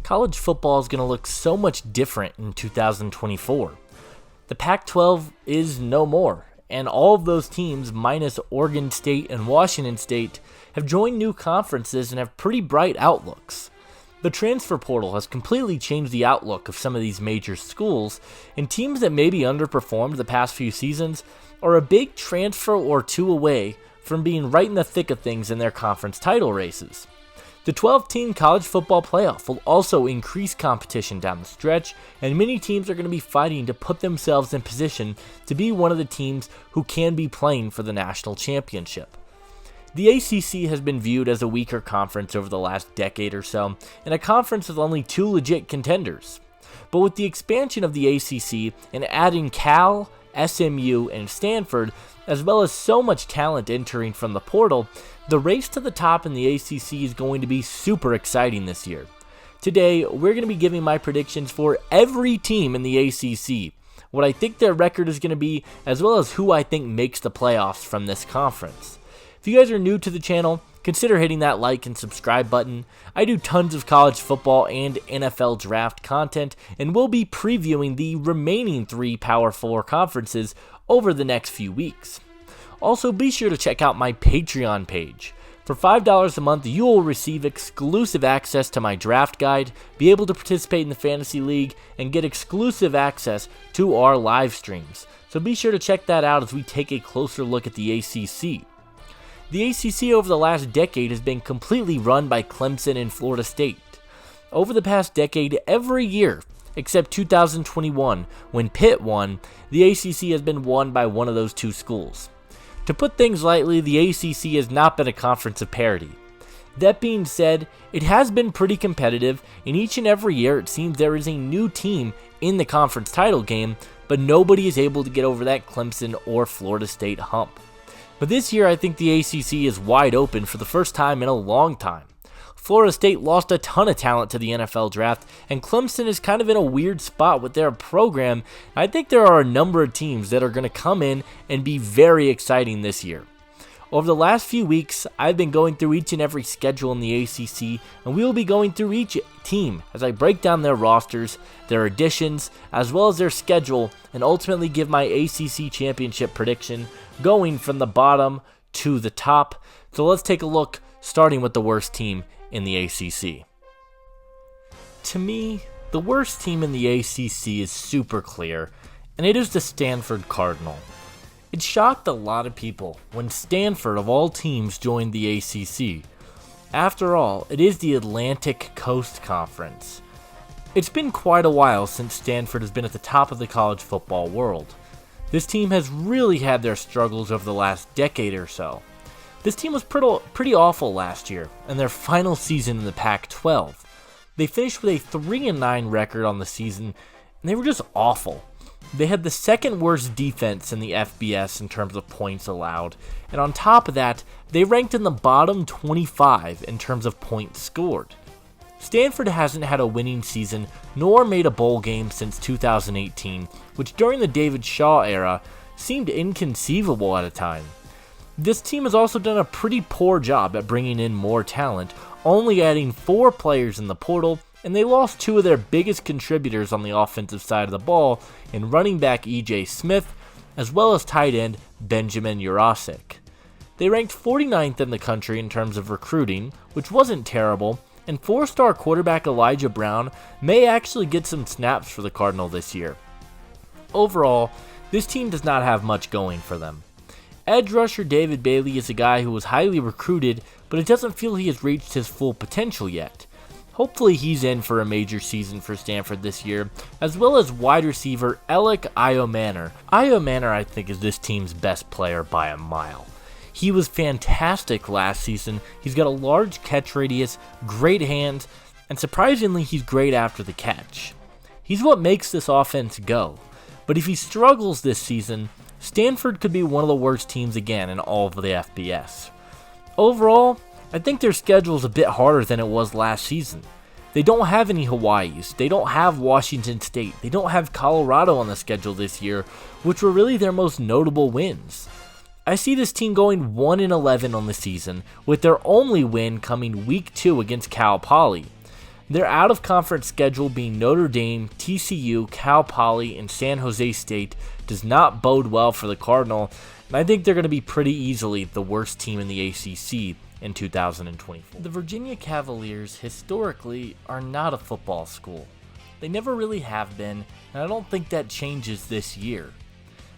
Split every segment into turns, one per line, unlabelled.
college football is going to look so much different in 2024. The Pac-12 is no more, and all of those teams, minus Oregon State and Washington State, have joined new conferences and have pretty bright outlooks. The transfer portal has completely changed the outlook of some of these major schools, and teams that maybe underperformed the past few seasons are a big transfer or two away from being right in the thick of things in their conference title races. The 12-team college football playoff will also increase competition down the stretch, and many teams are going to be fighting to put themselves in position to be one of the teams who can be playing for the national championship. The ACC has been viewed as a weaker conference over the last decade or so, and a conference with only two legit contenders. But with the expansion of the ACC and adding Cal, SMU, and Stanford, as well as so much talent entering from the portal, the race to the top in the ACC is going to be super exciting this year. Today, we're going to be giving my predictions for every team in the ACC, what I think their record is going to be, as well as who I think makes the playoffs from this conference. If you guys are new to the channel, consider hitting that like and subscribe button. I do tons of college football and NFL draft content, and we'll be previewing the remaining 3 Power 4 conferences over the next few weeks. Also, be sure to check out my Patreon page. For $5 a month, you will receive exclusive access to my draft guide, be able to participate in the Fantasy League, and get exclusive access to our live streams. So be sure to check that out as we take a closer look at the ACC. The ACC over the last decade has been completely run by Clemson and Florida State. Over the past decade, every year, except 2021, when Pitt won, the ACC has been won by one of those two schools. To put things lightly, the ACC has not been a conference of parity. That being said, it has been pretty competitive, and each and every year it seems there is a new team in the conference title game, but nobody is able to get over that Clemson or Florida State hump. But this year I think the ACC is wide open for the first time in a long time. Florida State lost a ton of talent to the NFL draft, and Clemson is kind of in a weird spot with their program. I think there are a number of teams that are going to come in and be very exciting this year. Over the last few weeks, I've been going through each and every schedule in the ACC, and we will be going through each team as I break down their rosters, their additions, as well as their schedule, and ultimately give my ACC championship prediction going from the bottom to the top. So let's take a look, starting with the worst team in the ACC. To me, the worst team in the ACC is super clear, and it is the Stanford Cardinal. It shocked a lot of people when Stanford, of all teams, joined the ACC. After all, it is the Atlantic Coast Conference. It's been quite a while since Stanford has been at the top of the college football world. This team has really had their struggles over the last decade or so. This team was pretty awful last year, in their final season in the Pac-12. They finished with a 3-9 record on the season, and they were just awful. They had the second worst defense in the FBS in terms of points allowed, and on top of that, they ranked in the bottom 25 in terms of points scored. Stanford hasn't had a winning season nor made a bowl game since 2018, which during the David Shaw era seemed inconceivable at a time. This team has also done a pretty poor job at bringing in more talent, only adding 4 players in the portal, and they lost 2 of their biggest contributors on the offensive side of the ball in running back E.J. Smith, as well as tight end Benjamin Jurasik. They ranked 49th in the country in terms of recruiting, which wasn't terrible, and 4-star quarterback Elijah Brown may actually get some snaps for the Cardinal this year. Overall, this team does not have much going for them. Edge rusher David Bailey is a guy who was highly recruited, but it doesn't feel he has reached his full potential yet. Hopefully he's in for a major season for Stanford this year, as well as wide receiver Alec Iomanor. Iomanor, I think, is this team's best player by a mile. He was fantastic last season. He's got a large catch radius, great hands, and surprisingly he's great after the catch. He's what makes this offense go. But if he struggles this season, Stanford could be one of the worst teams again in all of the FBS. Overall, I think their schedule is a bit harder than it was last season. They don't have any Hawaiis, they don't have Washington State, they don't have Colorado on the schedule this year, which were really their most notable wins. I see this team going 1-11 on the season, with their only win coming week 2 against Cal Poly. Their out-of-conference schedule being Notre Dame, TCU, Cal Poly, and San Jose State does not bode well for the Cardinal, and I think they're going to be pretty easily the worst team in the ACC in 2024. The Virginia Cavaliers historically are not a football school. They never really have been, and I don't think that changes this year.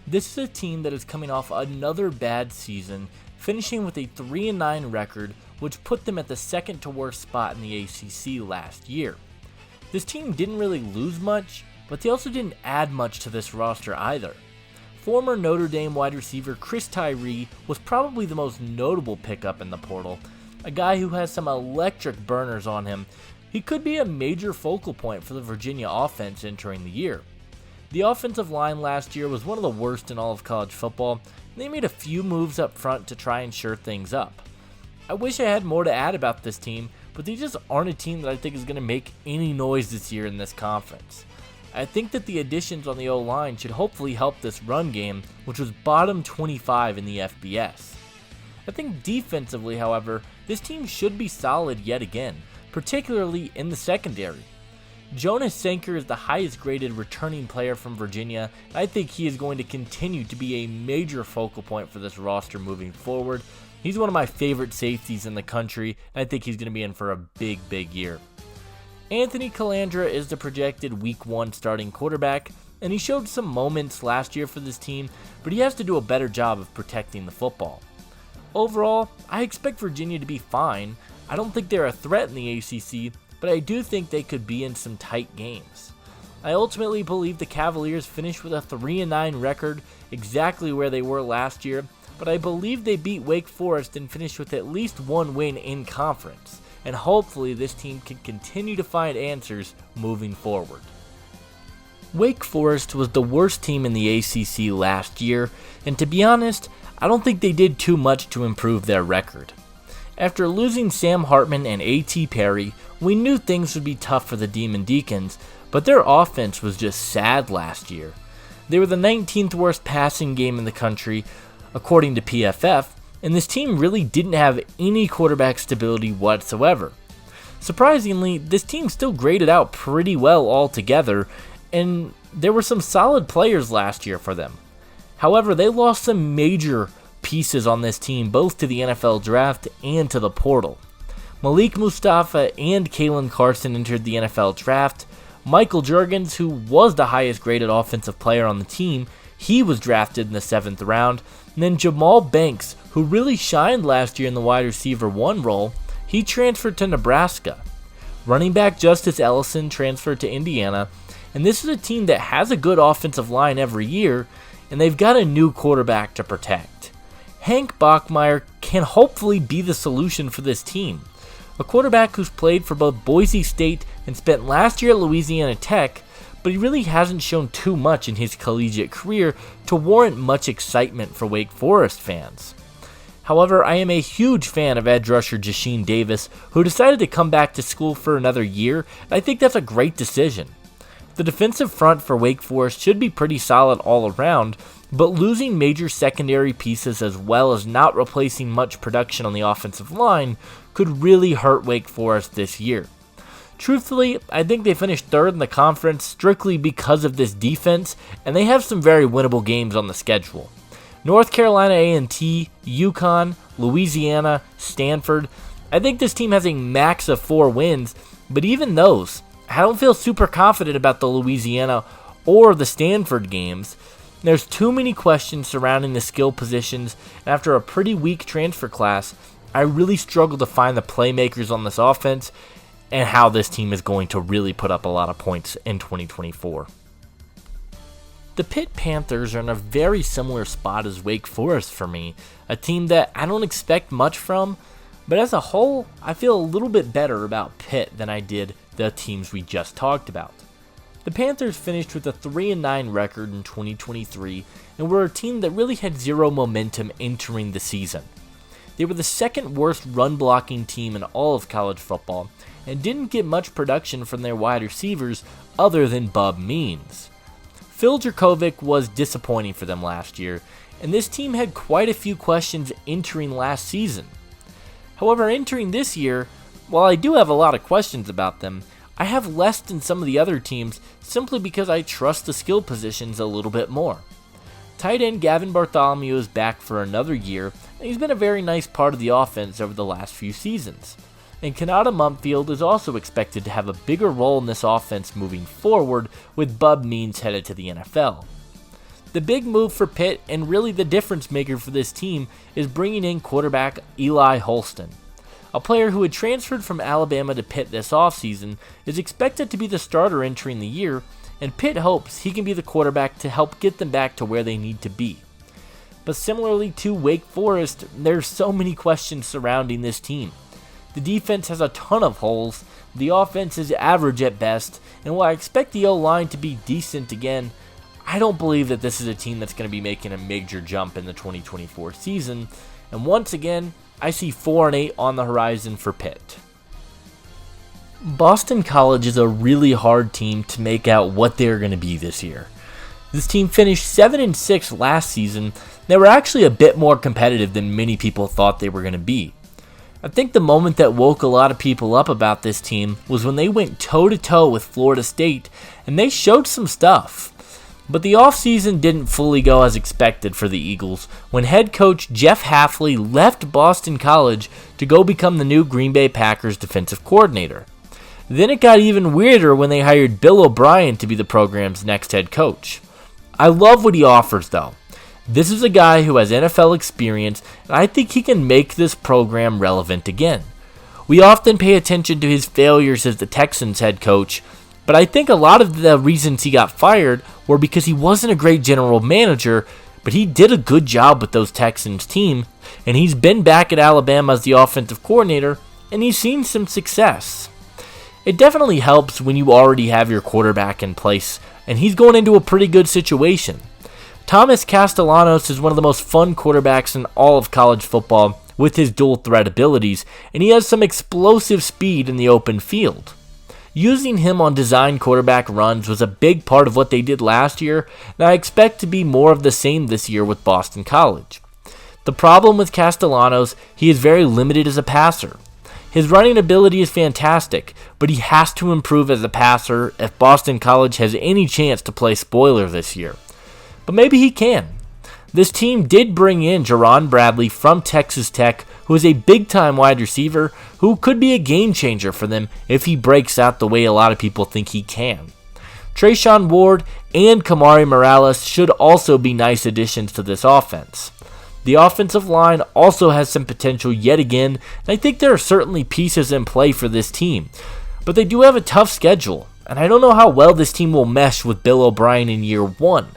This is a team that is coming off another bad season, finishing with a 3-9 record, which put them at the second to worst spot in the ACC last year. This team didn't really lose much, but they also didn't add much to this roster either. Former Notre Dame wide receiver Chris Tyree was probably the most notable pickup in the portal, a guy who has some electric burners on him. He could be a major focal point for the Virginia offense entering the year. The offensive line last year was one of the worst in all of college football, and they made a few moves up front to try and shore things up. I wish I had more to add about this team, but they just aren't a team that I think is going to make any noise this year in this conference. I think that the additions on the O-line should hopefully help this run game, which was bottom 25 in the FBS. I think defensively, however, this team should be solid yet again, particularly in the secondary. Jonas Sanker is the highest graded returning player from Virginia, and I think he is going to continue to be a major focal point for this roster moving forward. He's one of my favorite safeties in the country, and I think he's going to be in for a big year. Anthony Calandra is the projected Week 1 starting quarterback, and he showed some moments last year for this team, but he has to do a better job of protecting the football. Overall, I expect Virginia to be fine. I don't think they're a threat in the ACC, but I do think they could be in some tight games. I ultimately believe the Cavaliers finished with a 3-9 record, exactly where they were last year, but I believe they beat Wake Forest and finished with at least one win in conference, and hopefully this team can continue to find answers moving forward. Wake Forest was the worst team in the ACC last year, and to be honest, I don't think they did too much to improve their record. After losing Sam Hartman and A.T. Perry, we knew things would be tough for the Demon Deacons, but their offense was just sad last year. They were the 19th worst passing game in the country, according to PFF, and this team really didn't have any quarterback stability whatsoever. Surprisingly, this team still graded out pretty well altogether, and there were some solid players last year for them. However, they lost some major pieces on this team, both to the NFL draft and to the portal. Malik Mustafa and Kalen Carson entered the NFL draft. Michael Juergens, who was the highest graded offensive player on the team, he was drafted in the 7th round. And then Jamal Banks, who really shined last year in the wide receiver 1 role, he transferred to Nebraska. Running back Justice Ellison transferred to Indiana, and this is a team that has a good offensive line every year, and they've got a new quarterback to protect. Hank Bachmeier can hopefully be the solution for this team. A quarterback who's played for both Boise State and spent last year at Louisiana Tech, but he really hasn't shown too much in his collegiate career to warrant much excitement for Wake Forest fans. However, I am a huge fan of edge rusher Jasheen Davis, who decided to come back to school for another year, and I think that's a great decision. The defensive front for Wake Forest should be pretty solid all around, but losing major secondary pieces as well as not replacing much production on the offensive line could really hurt Wake Forest this year. Truthfully, I think they finished 3rd in the conference strictly because of this defense, and they have some very winnable games on the schedule. North Carolina A&T, UConn, Louisiana, Stanford. I think this team has a max of 4 wins, but even those, I don't feel super confident about the Louisiana or the Stanford games. There's too many questions surrounding the skill positions, and after a pretty weak transfer class, I really struggle to find the playmakers on this offense and how this team is going to really put up a lot of points in 2024. The Pitt Panthers are in a very similar spot as Wake Forest for me, a team that I don't expect much from, but as a whole, I feel a little bit better about Pitt than I did the teams we just talked about. The Panthers finished with a 3-9 record in 2023 and were a team that really had zero momentum entering the season. They were the 2nd worst run blocking team in all of college football and didn't get much production from their wide receivers other than Bub Means. Phil Jurkovec was disappointing for them last year, and this team had quite a few questions entering last season. However, entering this year, while I do have a lot of questions about them, I have less than some of the other teams simply because I trust the skill positions a little bit more. Tight end Gavin Bartholomew is back for another year, and he's been a very nice part of the offense over the last few seasons. And Kanata Mumfield is also expected to have a bigger role in this offense moving forward, with Bub Means headed to the NFL. The big move for Pitt, and really the difference maker for this team, is bringing in quarterback Eli Holston. A player who had transferred from Alabama to Pitt this offseason is expected to be the starter entering the year, and Pitt hopes he can be the quarterback to help get them back to where they need to be. But similarly to Wake Forest, there's so many questions surrounding this team. The defense has a ton of holes, the offense is average at best, and while I expect the O-line to be decent again, I don't believe that this is a team that's going to be making a major jump in the 2024 season, and once again, I see 4-8 on the horizon for Pitt. Boston College is a really hard team to make out what they're going to be this year. This team finished 7-6 last season. They were actually a bit more competitive than many people thought they were going to be. I think the moment that woke a lot of people up about this team was when they went toe-to-toe with Florida State, and they showed some stuff. But the offseason didn't fully go as expected for the Eagles when head coach Jeff Hafley left Boston College to go become the new Green Bay Packers defensive coordinator. Then it got even weirder when they hired Bill O'Brien to be the program's next head coach. I love what he offers though. This is a guy who has NFL experience, and I think he can make this program relevant again. We often pay attention to his failures as the Texans head coach, but I think a lot of the reasons he got fired were because he wasn't a great general manager, but he did a good job with those Texans team, and he's been back at Alabama as the offensive coordinator, and he's seen some success. It definitely helps when you already have your quarterback in place, and he's going into a pretty good situation. Thomas Castellanos is one of the most fun quarterbacks in all of college football with his dual threat abilities, and he has some explosive speed in the open field. Using him on design quarterback runs was a big part of what they did last year, and I expect to be more of the same this year with Boston College. The problem with Castellanos, he is very limited as a passer. His running ability is fantastic, but he has to improve as a passer if Boston College has any chance to play spoiler this year. But maybe he can. This team did bring in Jerron Bradley from Texas Tech, who is a big-time wide receiver who could be a game changer for them if he breaks out the way a lot of people think he can. Trayshawn Ward and Kamari Morales should also be nice additions to this offense. The offensive line also has some potential yet again, and I think there are certainly pieces in play for this team. But they do have a tough schedule, and I don't know how well this team will mesh with Bill O'Brien in year one.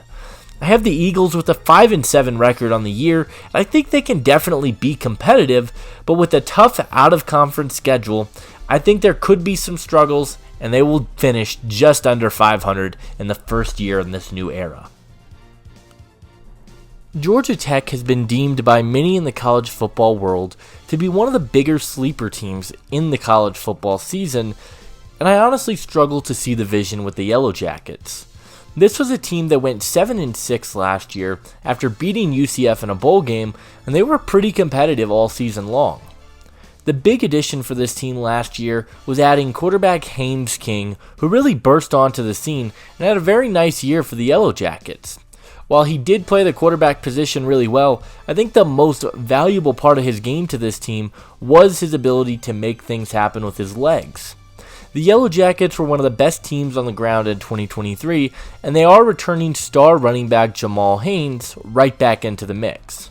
I have the Eagles with a 5-7 record on the year, and I think they can definitely be competitive, but with a tough out-of-conference schedule, I think there could be some struggles, and they will finish just under 500 in the first year in this new era. Georgia Tech has been deemed by many in the college football world to be one of the bigger sleeper teams in the college football season, and I honestly struggle to see the vision with the Yellow Jackets. This was a team that went 7-6 last year after beating UCF in a bowl game, and they were pretty competitive all season long. The big addition for this team last year was adding quarterback Haynes King, who really burst onto the scene and had a very nice year for the Yellow Jackets. While he did play the quarterback position really well, I think the most valuable part of his game to this team was his ability to make things happen with his legs. The Yellow Jackets were one of the best teams on the ground in 2023, and they are returning star running back Jamal Haynes right back into the mix.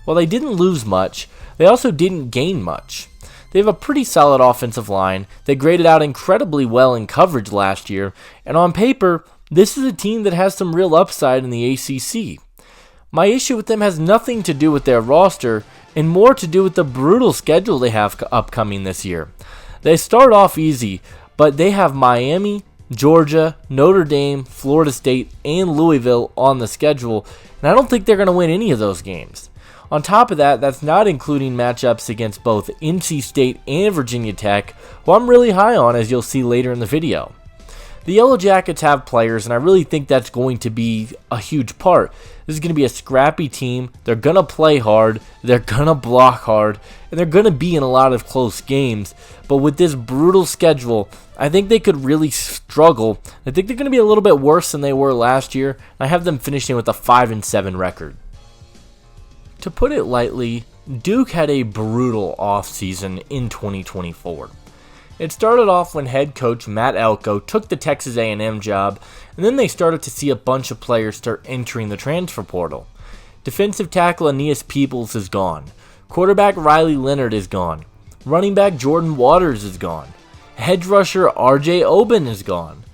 While they didn't lose much, they also didn't gain much. They have a pretty solid offensive line that graded out incredibly well in coverage last year, and on paper, this is a team that has some real upside in the ACC. My issue with them has nothing to do with their roster, and more to do with the brutal schedule they have upcoming this year. They start off easy, but they have Miami, Georgia, Notre Dame, Florida State, and Louisville on the schedule, and I don't think they're going to win any of those games. On top of that, that's not including matchups against both NC State and Virginia Tech, who I'm really high on, as you'll see later in the video. The Yellow Jackets have players, and I really think that's going to be a huge part. This is going to be a scrappy team. They're going to play hard. They're going to block hard. And they're going to be in a lot of close games. But with this brutal schedule, I think they could really struggle. I think they're going to be a little bit worse than they were last year. I have them finishing with a 5-7 record. To put it lightly, Duke had a brutal offseason in 2024. It started off when head coach Matt Elko took the Texas A&M job, and then they started to see a bunch of players start entering the transfer portal. Defensive tackle Aeneas Peebles is gone. Quarterback Riley Leonard is gone. Running back Jordan Waters is gone. Hedge rusher RJ Oben is gone.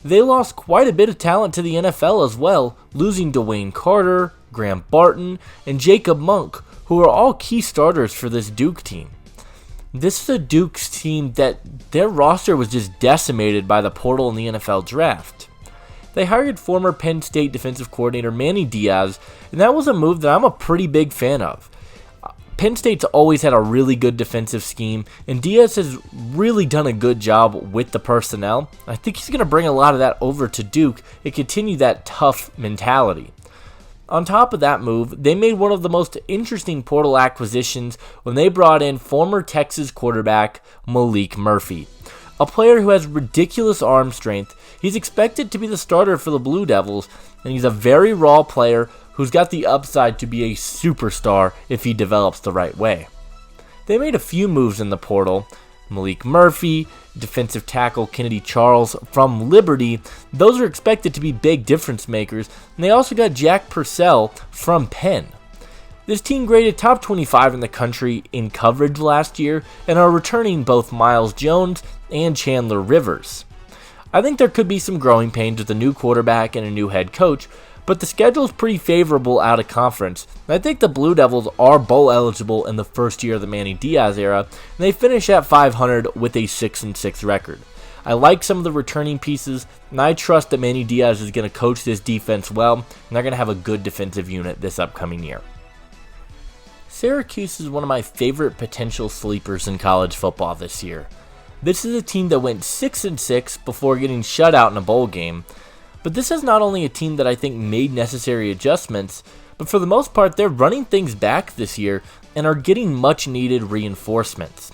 They lost quite a bit of talent to the NFL as well, losing Dwayne Carter, Graham Barton, and Jacob Monk, who are all key starters for this Duke team. This is a Duke's team that their roster was just decimated by the portal in the NFL draft. They hired former Penn State defensive coordinator Manny Diaz, and that was a move that I'm a pretty big fan of. Penn State's always had a really good defensive scheme, and Diaz has really done a good job with the personnel. I think he's going to bring a lot of that over to Duke and continue that tough mentality. On top of that move, they made one of the most interesting portal acquisitions when they brought in former Texas quarterback Malik Murphy, a player who has ridiculous arm strength. He's expected to be the starter for the Blue Devils, and he's a very raw player who's got the upside to be a superstar if he develops the right way. They made a few moves in the portal. Malik Murphy, defensive tackle Kennedy Charles from Liberty, those are expected to be big difference makers, and they also got Jack Purcell from Penn. This team graded top 25 in the country in coverage last year and are returning both Miles Jones and Chandler Rivers. I think there could be some growing pains with a new quarterback and a new head coach, but the schedule is pretty favorable out of conference. I think the Blue Devils are bowl eligible in the first year of the Manny Diaz era, and they finish at 500 with a 6-6 record. I like some of the returning pieces, and I trust that Manny Diaz is going to coach this defense well, and they're going to have a good defensive unit this upcoming year. Syracuse is one of my favorite potential sleepers in college football this year. This is a team that went 6-6 before getting shut out in a bowl game. But this is not only a team that I think made necessary adjustments, but for the most part they're running things back this year and are getting much needed reinforcements.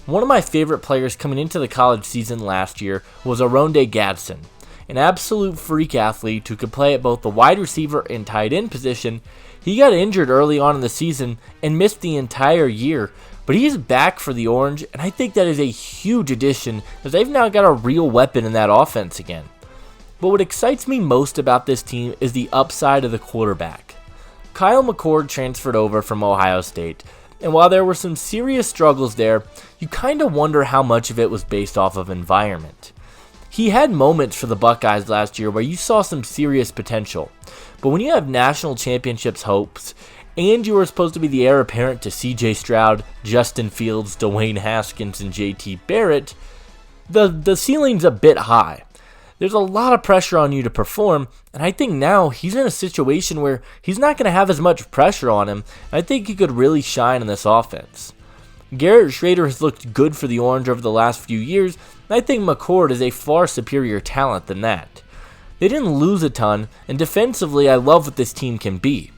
One of my favorite players coming into the college season last year was Aronde Gadsden, an absolute freak athlete who could play at both the wide receiver and tight end position. He got injured early on in the season and missed the entire year, but he's back for the Orange, and I think that is a huge addition as they've now got a real weapon in that offense again. But what excites me most about this team is the upside of the quarterback. Kyle McCord transferred over from Ohio State, and while there were some serious struggles there, you kind of wonder how much of it was based off of environment. He had moments for the Buckeyes last year where you saw some serious potential, but when you have national championships hopes, and you were supposed to be the heir apparent to CJ Stroud, Justin Fields, Dwayne Haskins, and JT Barrett, the ceiling's a bit high. There's a lot of pressure on you to perform, and I think now he's in a situation where he's not going to have as much pressure on him, and I think he could really shine in this offense. Garrett Shrader has looked good for the Orange over the last few years, and I think McCord is a far superior talent than that. They didn't lose a ton, and defensively I love what this team can be.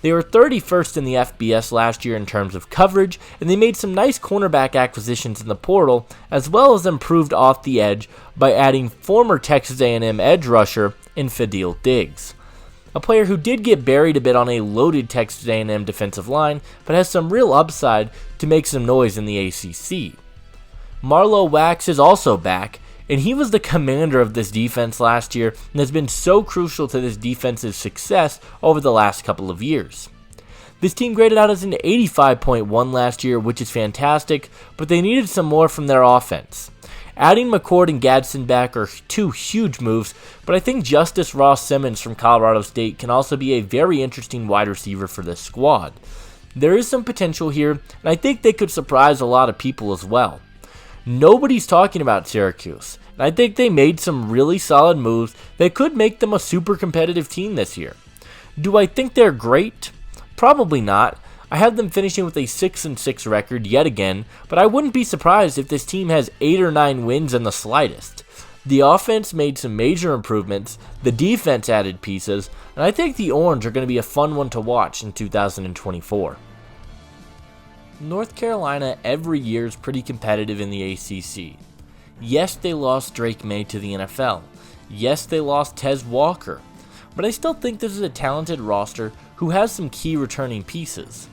They were 31st in the FBS last year in terms of coverage, and they made some nice cornerback acquisitions in the portal, as well as improved off the edge by adding former Texas A&M edge rusher Infidel Diggs, a player who did get buried a bit on a loaded Texas A&M defensive line, but has some real upside to make some noise in the ACC. Marlowe Wax is also back, and he was the commander of this defense last year and has been so crucial to this defense's success over the last couple of years. This team graded out as an 85.1 last year, which is fantastic, but they needed some more from their offense. Adding McCord and Gadsden back are two huge moves, but I think Justice Ross Simmons from Colorado State can also be a very interesting wide receiver for this squad. There is some potential here, and I think they could surprise a lot of people as well. Nobody's talking about Syracuse, and I think they made some really solid moves that could make them a super competitive team this year. Do I think they're great? Probably not. I have them finishing with a 6-6 record yet again, but I wouldn't be surprised if this team has 8 or 9 wins in the slightest. The offense made some major improvements, the defense added pieces, and I think the Orange are going to be a fun one to watch in 2024. North Carolina every year is pretty competitive in the ACC. Yes, they lost Drake May to the NFL. Yes, they lost Tez Walker. But I still think this is a talented roster who has some key returning pieces.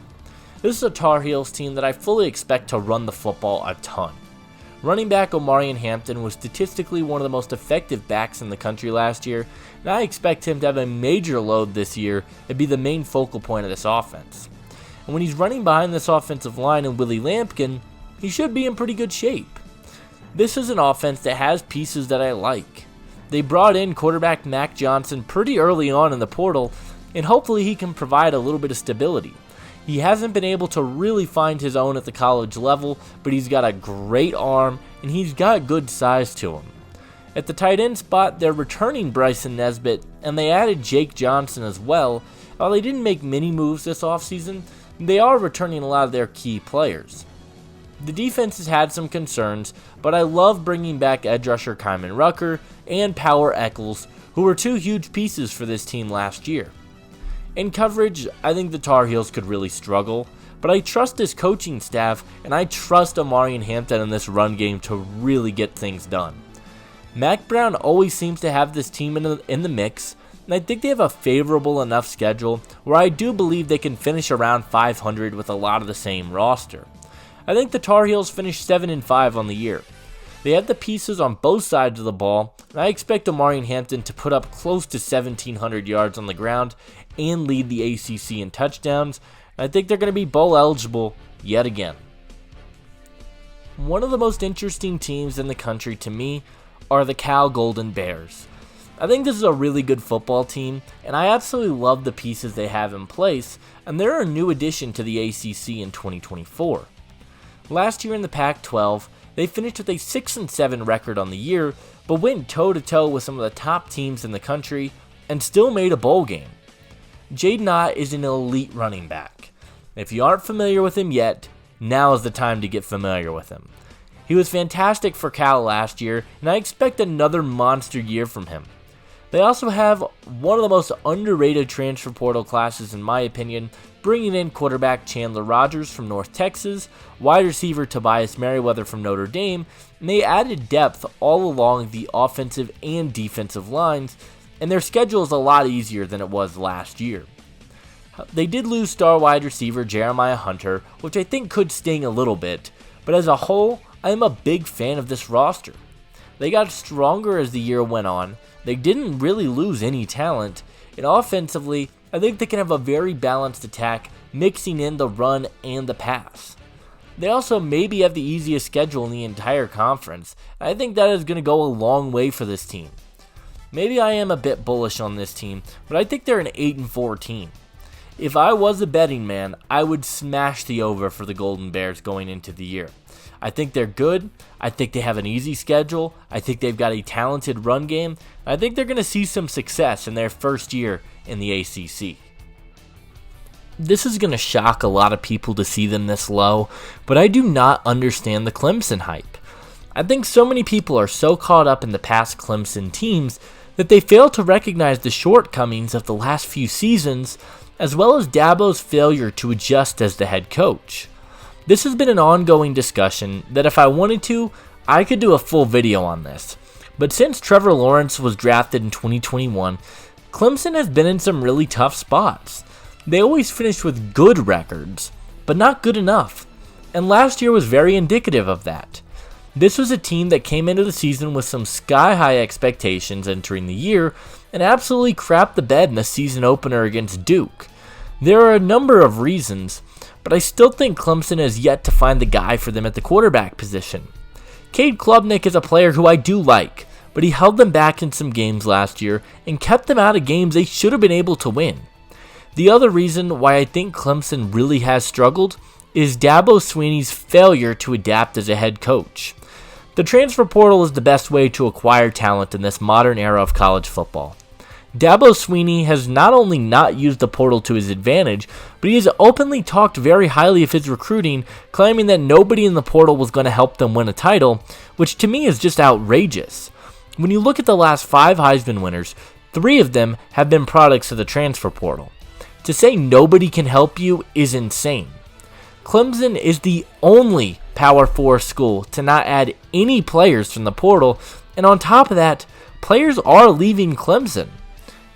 This is a Tar Heels team that I fully expect to run the football a ton. Running back Omarion Hampton was statistically one of the most effective backs in the country last year, and I expect him to have a major load this year and be the main focal point of this offense. And when he's running behind this offensive line and Willie Lampkin, he should be in pretty good shape. This is an offense that has pieces that I like. They brought in quarterback Mac Johnson pretty early on in the portal, and hopefully he can provide a little bit of stability. He hasn't been able to really find his own at the college level, but he's got a great arm and he's got good size to him. At the tight end spot, they're returning Bryson Nesbitt, and they added Jake Johnson as well. While they didn't make many moves this offseason, they are returning a lot of their key players. The defense has had some concerns, but I love bringing back edge rusher Kyman Rucker and Power Eccles, who were two huge pieces for this team last year. In coverage, I think the Tar Heels could really struggle, but I trust this coaching staff and I trust Omarion Hampton in this run game to really get things done. Mack Brown always seems to have this team in the mix, and I think they have a favorable enough schedule where I do believe they can finish around 500 with a lot of the same roster. I think the Tar Heels finished 7-5 on the year. They have the pieces on both sides of the ball, and I expect Omarion Hampton to put up close to 1,700 yards on the ground and lead the ACC in touchdowns. And I think they're going to be bowl eligible yet again. One of the most interesting teams in the country to me are the Cal Golden Bears. I think this is a really good football team, and I absolutely love the pieces they have in place, and they're a new addition to the ACC in 2024. Last year in the Pac-12, they finished with a 6-7 record on the year, but went toe-to-toe with some of the top teams in the country and still made a bowl game. Jaden Ott is an elite running back. If you aren't familiar with him yet, now is the time to get familiar with him. He was fantastic for Cal last year, and I expect another monster year from him. They also have one of the most underrated transfer portal classes in my opinion, bringing in quarterback Chandler Rogers from North Texas, wide receiver Tobias Merriweather from Notre Dame, and they added depth all along the offensive and defensive lines, and their schedule is a lot easier than it was last year. They did lose star wide receiver Jeremiah Hunter, which I think could sting a little bit, but as a whole, I am a big fan of this roster. They got stronger as the year went on, they didn't really lose any talent, and offensively, I think they can have a very balanced attack, mixing in the run and the pass. They also maybe have the easiest schedule in the entire conference, and I think that is going to go a long way for this team. Maybe I am a bit bullish on this team, but I think they're an 8-4 team. If I was a betting man, I would smash the over for the Golden Bears going into the year. I think they're good. I think they have an easy schedule. I think they've got a talented run game. I think they're going to see some success in their first year in the ACC. This is going to shock a lot of people to see them this low, but I do not understand the Clemson hype. I think so many people are so caught up in the past Clemson teams that they fail to recognize the shortcomings of the last few seasons, as well as Dabo's failure to adjust as the head coach. This has been an ongoing discussion that if I wanted to, I could do a full video on this. But since Trevor Lawrence was drafted in 2021, Clemson has been in some really tough spots. They always finish with good records, but not good enough. And last year was very indicative of that. This was a team that came into the season with some sky-high expectations entering the year and absolutely crapped the bed in the season opener against Duke. There are a number of reasons, but I still think Clemson has yet to find the guy for them at the quarterback position. Cade Klubnik is a player who I do like, but he held them back in some games last year and kept them out of games they should have been able to win. The other reason why I think Clemson really has struggled is Dabo Swinney's failure to adapt as a head coach. The transfer portal is the best way to acquire talent in this modern era of college football. Dabo Swinney has not only not used the portal to his advantage, but he has openly talked very highly of his recruiting, claiming that nobody in the portal was going to help them win a title, which to me is just outrageous. When you look at the last 5 Heisman winners, 3 of them have been products of the transfer portal. To say nobody can help you is insane. Clemson is the only Power 4 school to not add any players from the portal, and on top of that, players are leaving Clemson.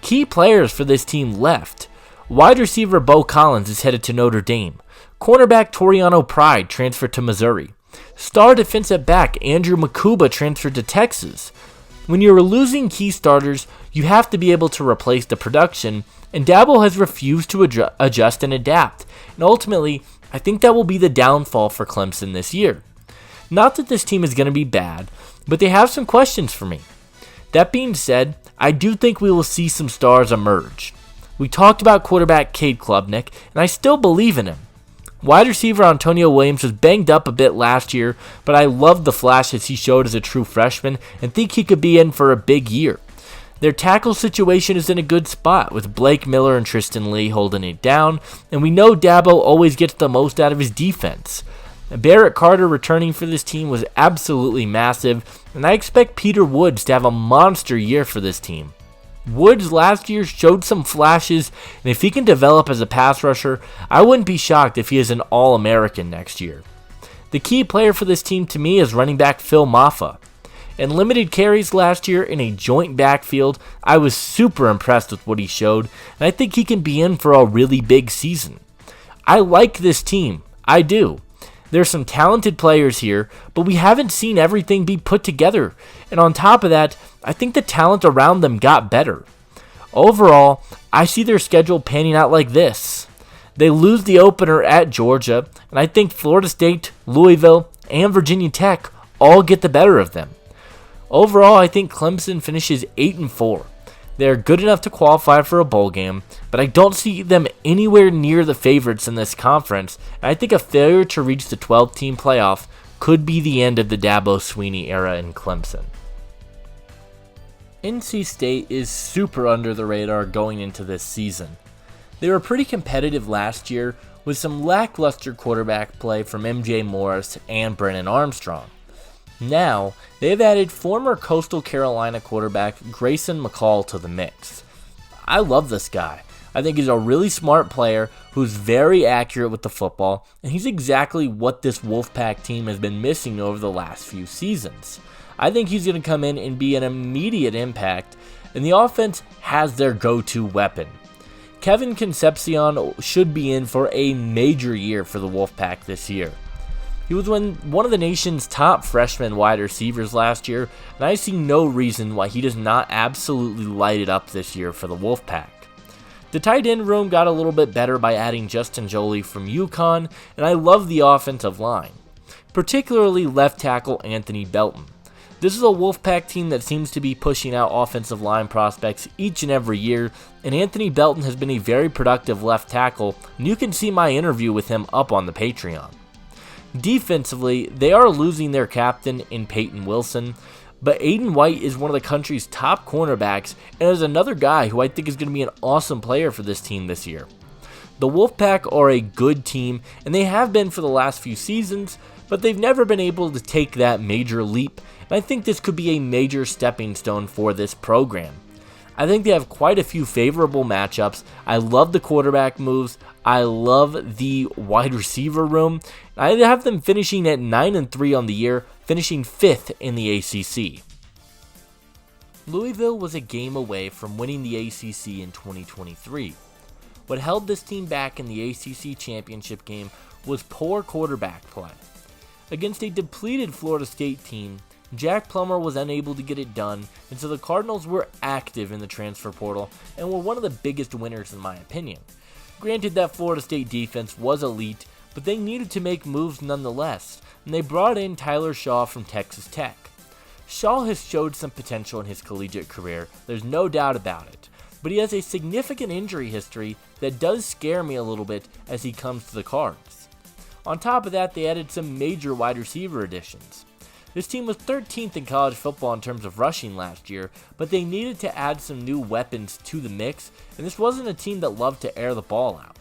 Key players for this team left. Wide receiver Bo Collins is headed to Notre Dame. Cornerback Toriano Pride transferred to Missouri. Star defensive back Andrew Makuba transferred to Texas. When you're losing key starters, you have to be able to replace the production, and Dabo has refused to adjust and adapt. And ultimately, I think that will be the downfall for Clemson this year. Not that this team is going to be bad, but they have some questions for me. That being said, I do think we will see some stars emerge. We talked about quarterback Cade Klubnik, and I still believe in him. Wide receiver Antonio Williams was banged up a bit last year, but I loved the flashes he showed as a true freshman and think he could be in for a big year. Their tackle situation is in a good spot, with Blake Miller and Tristan Lee holding it down, and we know Dabo always gets the most out of his defense. Barrett Carter returning for this team was absolutely massive, and I expect Peter Woods to have a monster year for this team. Woods last year showed some flashes, and if he can develop as a pass rusher, I wouldn't be shocked if he is an All-American next year. The key player for this team to me is running back Phil Maffa. In limited carries last year in a joint backfield, I was super impressed with what he showed, and I think he can be in for a really big season. I like this team. I do. There's some talented players here, but we haven't seen everything be put together. And on top of that, I think the talent around them got better. Overall, I see their schedule panning out like this. They lose the opener at Georgia, and I think Florida State, Louisville, and Virginia Tech all get the better of them. Overall, I think Clemson finishes 8-4. They are good enough to qualify for a bowl game, but I don't see them anywhere near the favorites in this conference, and I think a failure to reach the 12-team playoff could be the end of the Dabo-Swinney era in Clemson. NC State is super under the radar going into this season. They were pretty competitive last year with some lackluster quarterback play from MJ Morris and Brennan Armstrong. Now, they've added former Coastal Carolina quarterback Grayson McCall to the mix. I love this guy. I think he's a really smart player who's very accurate with the football, and he's exactly what this Wolfpack team has been missing over the last few seasons. I think he's going to come in and be an immediate impact, and the offense has their go-to weapon. Kevin Concepcion should be in for a major year for the Wolfpack this year. He was one of the nation's top freshman wide receivers last year, and I see no reason why he does not absolutely light it up this year for the Wolfpack. The tight end room got a little bit better by adding Justin Joly from UConn, and I love the offensive line, particularly left tackle Anthony Belton. This is a Wolfpack team that seems to be pushing out offensive line prospects each and every year, and Anthony Belton has been a very productive left tackle, and you can see my interview with him up on the Patreon. Defensively, they are losing their captain in Peyton Wilson, but Aiden White is one of the country's top cornerbacks and is another guy who I think is going to be an awesome player for this team this year. The Wolfpack are a good team, and they have been for the last few seasons, but they've never been able to take that major leap, and I think this could be a major stepping stone for this program. I think they have quite a few favorable matchups. I love the quarterback moves. I love the wide receiver room. I have them finishing at 9-3 on the year, finishing 5th in the ACC. Louisville was a game away from winning the ACC in 2023. What held this team back in the ACC championship game was poor quarterback play. Against a depleted Florida State team, Jack Plummer was unable to get it done, and so the Cardinals were active in the transfer portal and were one of the biggest winners in my opinion. Granted, that Florida State defense was elite, but they needed to make moves nonetheless, and they brought in Tyler Shaw from Texas Tech. Shaw has showed some potential in his collegiate career, there's no doubt about it, but he has a significant injury history that does scare me a little bit as he comes to the Cards. On top of that, they added some major wide receiver additions. This team was 13th in college football in terms of rushing last year, but they needed to add some new weapons to the mix, and this wasn't a team that loved to air the ball out.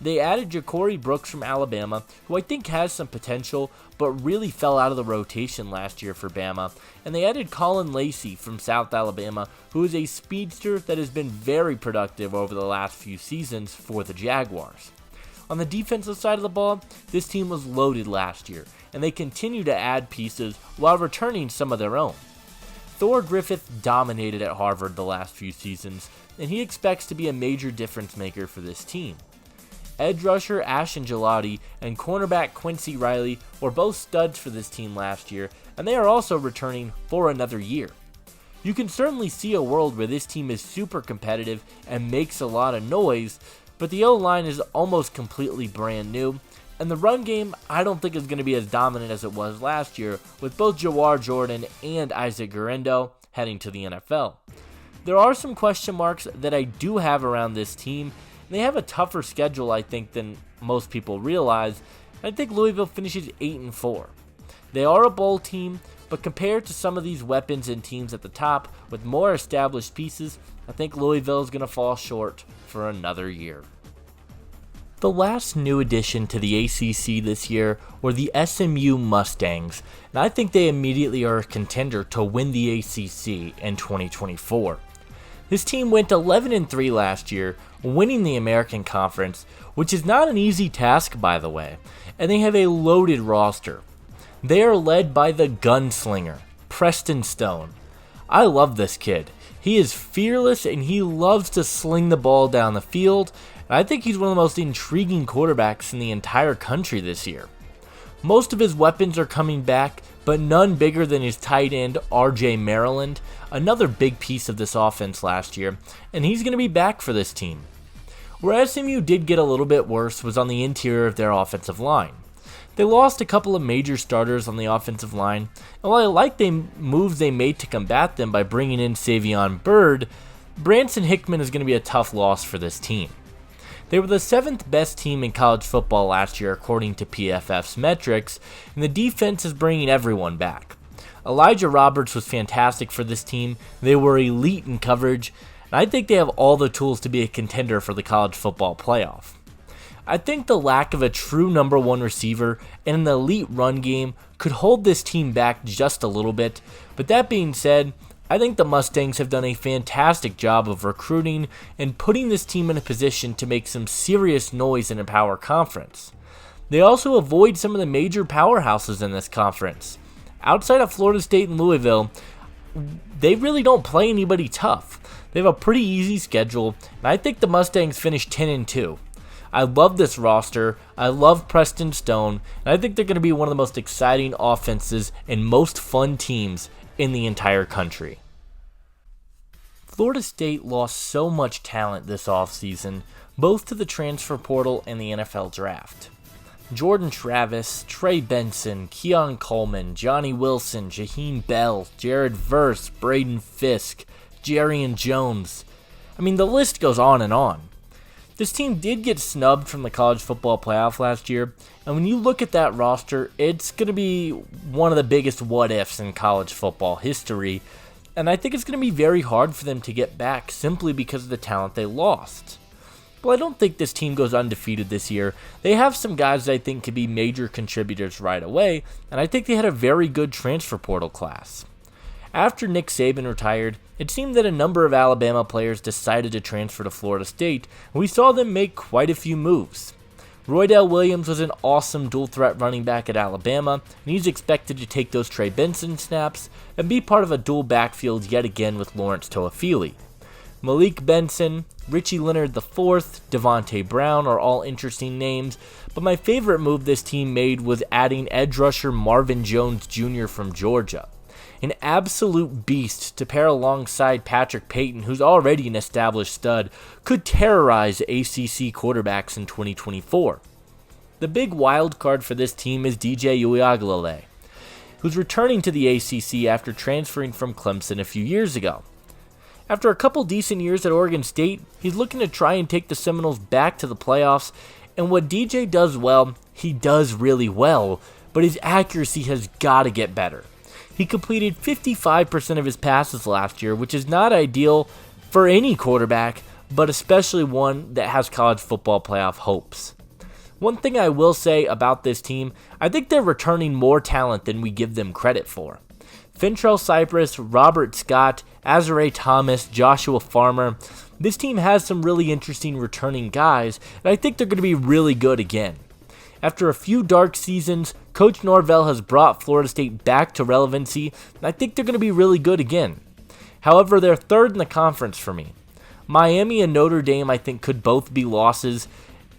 they added Ja'Cory Brooks from Alabama, who I think has some potential, but really fell out of the rotation last year for Bama. And they added Colin Lacey from South Alabama, who is a speedster that has been very productive over the last few seasons for the Jaguars. On the defensive side of the ball, this team was loaded last year, and they continue to add pieces while returning some of their own. Thor Griffith dominated at Harvard the last few seasons, and he expects to be a major difference maker for this team. Edge rusher Ashton Gelati and cornerback Quincy Riley were both studs for this team last year, and they are also returning for another year. You can certainly see a world where this team is super competitive and makes a lot of noise, but the O-line is almost completely brand new, and the run game I don't think is going to be as dominant as it was last year, with both Jawar Jordan and Isaac Guerendo heading to the NFL. There are some question marks that I do have around this team. They have a tougher schedule, I think, than most people realize. I think Louisville finishes 8-4. They are a bowl team, but compared to some of these weapons and teams at the top with more established pieces, I think Louisville is going to fall short for another year. The last new addition to the ACC this year were the SMU Mustangs, and I think they immediately are a contender to win the ACC in 2024. This team went 11-3 last year, winning the American Conference, which is not an easy task, by the way, and they have a loaded roster. They are led by the gunslinger, Preston Stone. I love this kid. He is fearless and he loves to sling the ball down the field, and I think he's one of the most intriguing quarterbacks in the entire country this year. Most of his weapons are coming back, but none bigger than his tight end, RJ Maryland, another big piece of this offense last year, and he's going to be back for this team. Where SMU did get a little bit worse was on the interior of their offensive line. They lost a couple of major starters on the offensive line, and while I like the moves they made to combat them by bringing in Savion Byrd, Branson Hickman is going to be a tough loss for this team. They were the 7th best team in college football last year according to PFF's metrics, and the defense is bringing everyone back. Elijah Roberts was fantastic for this team. They were elite in coverage, and I think they have all the tools to be a contender for the college football playoff. I think the lack of a true number one receiver and an elite run game could hold this team back just a little bit, but that being said, I think the Mustangs have done a fantastic job of recruiting and putting this team in a position to make some serious noise in a power conference. They also avoid some of the major powerhouses in this conference. Outside of Florida State and Louisville, they really don't play anybody tough. They have a pretty easy schedule, and I think the Mustangs finish 10-2. I love this roster, I love Preston Stone, and I think they're going to be one of the most exciting offenses and most fun teams in the entire country. Florida State lost so much talent this offseason, both to the transfer portal and the NFL draft. Jordan Travis, Trey Benson, Keon Coleman, Johnny Wilson, Jaheim Bell, Jared Verse, Braden Fisk, Jarian Jones. I mean, the list goes on and on. This team did get snubbed from the college football playoff last year, and when you look at that roster, it's going to be one of the biggest what-ifs in college football history, and I think it's going to be very hard for them to get back simply because of the talent they lost. But I don't think this team goes undefeated this year. They have some guys that I think could be major contributors right away, and I think they had a very good transfer portal class. After Nick Saban retired, it seemed that a number of Alabama players decided to transfer to Florida State, and we saw them make quite a few moves. Roydell Williams was an awesome dual-threat running back at Alabama, and he's expected to take those Trey Benson snaps and be part of a dual backfield yet again with Lawrence Toafili. Malik Benson, Richie Leonard IV, Devontae Brown are all interesting names, but my favorite move this team made was adding edge rusher Marvin Jones Jr. from Georgia. An absolute beast to pair alongside Patrick Payton, who's already an established stud, could terrorize ACC quarterbacks in 2024. The big wild card for this team is DJ Uiagalelei, who's returning to the ACC after transferring from Clemson a few years ago. After a couple decent years at Oregon State, he's looking to try and take the Seminoles back to the playoffs, and what DJ does well, he does really well, but his accuracy has got to get better. He completed 55% of his passes last year, which is not ideal for any quarterback, but especially one that has college football playoff hopes. One thing I will say about this team, I think they're returning more talent than we give them credit for. Fintrell Cypress, Robert Scott, Azare Thomas, Joshua Farmer. This team has some really interesting returning guys, and I think they're going to be really good again. After a few dark seasons, Coach Norvell has brought Florida State back to relevancy, and I think they're going to be really good again. However, they're third in the conference for me. Miami and Notre Dame, I think, could both be losses.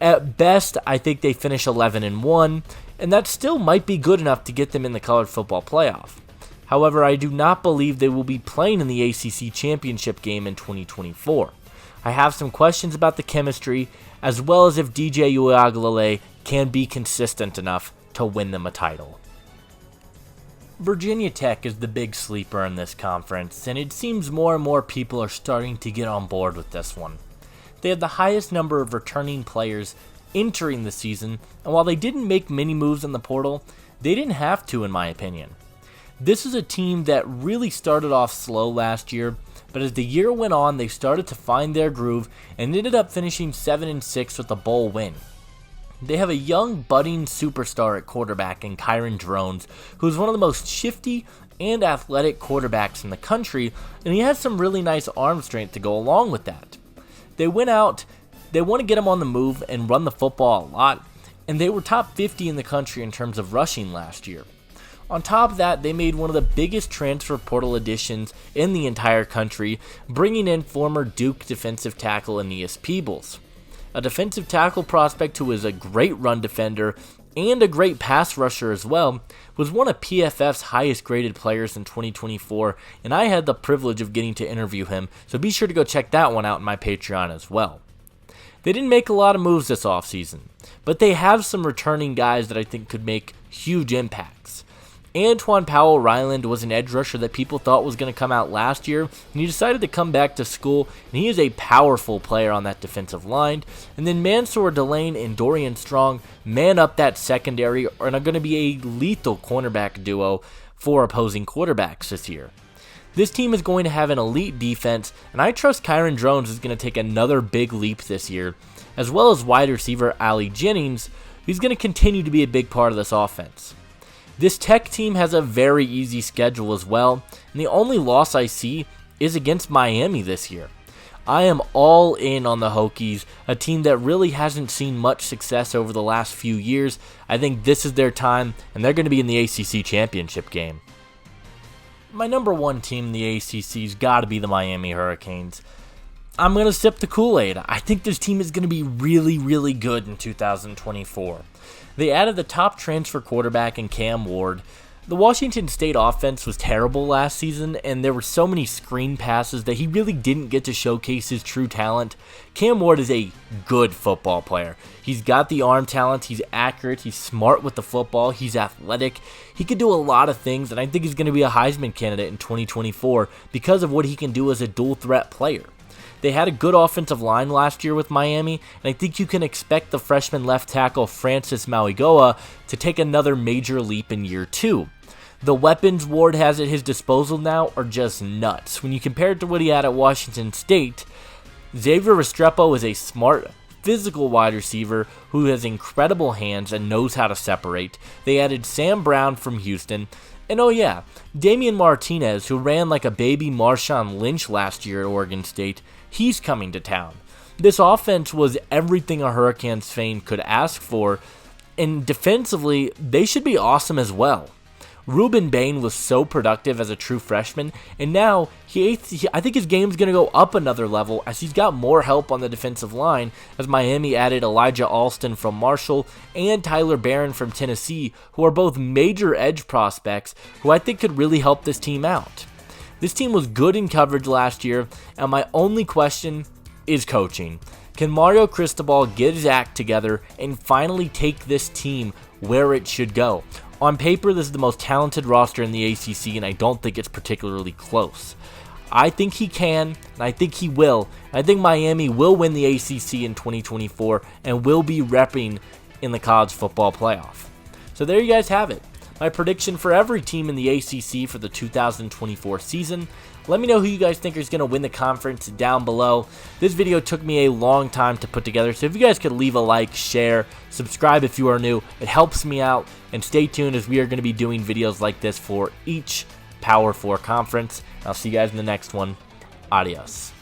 At best, I think they finish 11-1, and that still might be good enough to get them in the college football playoff. However, I do not believe they will be playing in the ACC championship game in 2024. I have some questions about the chemistry, as well as if DJ Uiagalelei can be consistent enough to win them a title. Virginia Tech is the big sleeper in this conference, and it seems more and more people are starting to get on board with this one. They have the highest number of returning players entering the season, and while they didn't make many moves in the portal, they didn't have to, in my opinion. This is a team that really started off slow last year, but as the year went on, they started to find their groove and ended up finishing 7-6 with a bowl win. They have a young, budding superstar at quarterback in Kyron Drones, who is one of the most shifty and athletic quarterbacks in the country, and he has some really nice arm strength to go along with that. They went out, they want to get him on the move and run the football a lot, and they were top 50 in the country in terms of rushing last year. On top of that, they made one of the biggest transfer portal additions in the entire country, bringing in former Duke defensive tackle Aeneas Peebles. A defensive tackle prospect who is a great run defender and a great pass rusher as well, was one of PFF's highest graded players in 2024, and I had the privilege of getting to interview him, so be sure to go check that one out in my Patreon as well. They didn't make a lot of moves this offseason, but they have some returning guys that I think could make huge impacts. Antoine Powell-Ryland was an edge rusher that people thought was going to come out last year, and he decided to come back to school, and he is a powerful player on that defensive line. And then Mansour Delane and Dorian Strong man up that secondary and are going to be a lethal cornerback duo for opposing quarterbacks this year. This team is going to have an elite defense, and I trust Kyron Drones is going to take another big leap this year, as well as wide receiver Ali Jennings, who's going to continue to be a big part of this offense. This Tech team has a very easy schedule as well, and the only loss I see is against Miami this year. I am all in on the Hokies, a team that really hasn't seen much success over the last few years. I think this is their time, and they're going to be in the ACC championship game. My number one team in the ACC's got to be the Miami Hurricanes. I'm going to sip the Kool-Aid. I think this team is going to be really, really good in 2024. They added the top transfer quarterback in Cam Ward. The Washington State offense was terrible last season, and there were so many screen passes that he really didn't get to showcase his true talent. Cam Ward is a good football player. He's got the arm talent, he's accurate, he's smart with the football, he's athletic. He can do a lot of things, and I think he's going to be a Heisman candidate in 2024 because of what he can do as a dual threat player. They had a good offensive line last year with Miami, and I think you can expect the freshman left tackle Francis Mauigoa to take another major leap in year 2. The weapons Ward has at his disposal now are just nuts. When you compare it to what he had at Washington State, Xavier Restrepo is a smart, physical wide receiver who has incredible hands and knows how to separate. They added Sam Brown from Houston. And oh yeah, Damian Martinez, who ran like a baby Marshawn Lynch last year at Oregon State, he's coming to town. This offense was everything a Hurricanes fan could ask for, and defensively, they should be awesome as well. Ruben Bain was so productive as a true freshman, and now I think his game's going to go up another level as he's got more help on the defensive line as Miami added Elijah Alston from Marshall and Tyler Barron from Tennessee, who are both major edge prospects who I think could really help this team out. This team was good in coverage last year, and my only question is coaching. Can Mario Cristobal get his act together and finally take this team where it should go? On paper, this is the most talented roster in the ACC, and I don't think it's particularly close. I think he can, and I think he will. I think Miami will win the ACC in 2024 and will be repping in the college football playoff. So there you guys have it. My prediction for every team in the ACC for the 2024 season. Let me know who you guys think is going to win the conference down below. This video took me a long time to put together, so if you guys could leave a like, share, subscribe if you are new, it helps me out, and stay tuned as we are going to be doing videos like this for each Power 4 conference. I'll see you guys in the next one. Adios.